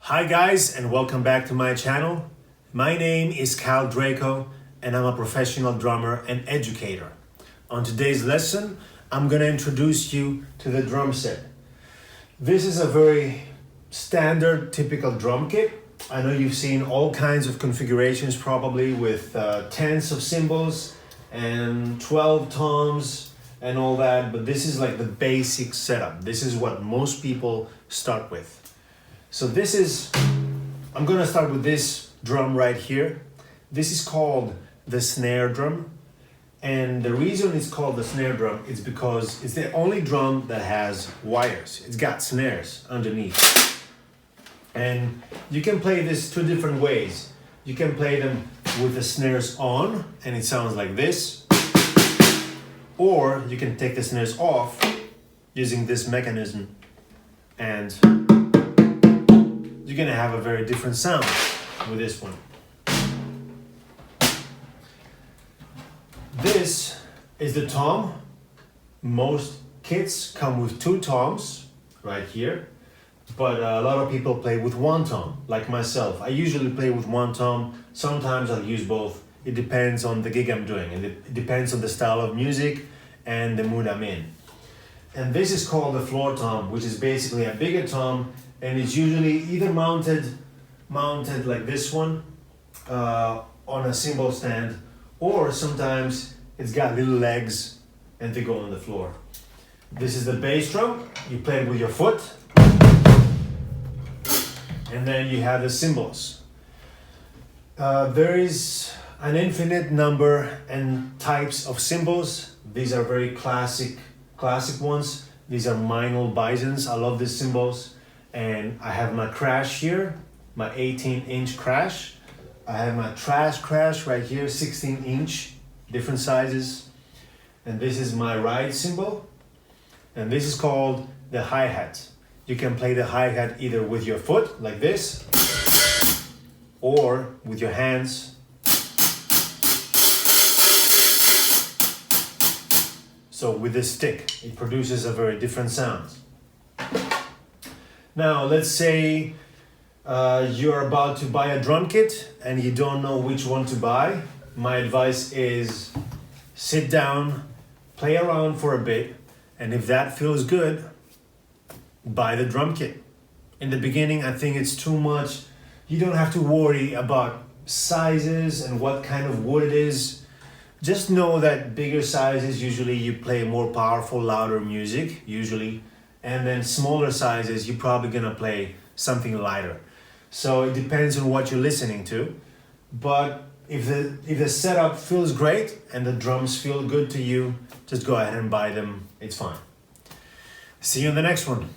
Hi guys, and welcome back to my channel. My name is Kal Drako and I'm a professional drummer and educator. On today's lesson, I'm going to introduce you to the drum set. This is a very standard, typical drum kit. I know you've seen all kinds of configurations probably with tens of cymbals and 12 toms and all that, but this is like the basic setup. This is what most people start with. So I'm gonna start with this drum right here. This is called the snare drum. And the reason it's called the snare drum is because it's the only drum that has wires. It's got snares underneath. And you can play this two different ways. You can play them with the snares on and it sounds like this. Or you can take the snares off using this mechanism and you're gonna have a very different sound with this one. This is the tom. Most kits come with two toms right here, but a lot of people play with one tom, like myself. I usually play with one tom. Sometimes I'll use both. It depends on the gig I'm doing, and it depends on the style of music and the mood I'm in. And this is called the floor tom, which is basically a bigger tom, and it's usually either mounted like this one on a cymbal stand, or sometimes it's got little legs and they go on the floor. This is the bass drum. You play it with your foot, and then you have the cymbals. There is an infinite number and types of cymbals. These are very classic ones. These are Minor Bisons. I love these cymbals. And I have my crash here, my 18-inch crash. I have my trash crash right here, 16-inch, different sizes. And this is my ride cymbal. And this is called the hi-hat. You can play the hi-hat either with your foot, like this, or with your hands. So with this stick, it produces a very different sound. Now, let's say you're about to buy a drum kit and you don't know which one to buy. My advice is sit down, play around for a bit, and if that feels good, buy the drum kit. In the beginning, I think it's too much. You don't have to worry about sizes and what kind of wood it is. Just know that bigger sizes, usually you play more powerful, louder music, usually. And then smaller sizes, you're probably gonna play something lighter. So it depends on what you're listening to. But if the setup feels great and the drums feel good to you, just go ahead and buy them. It's fine. See you in the next one.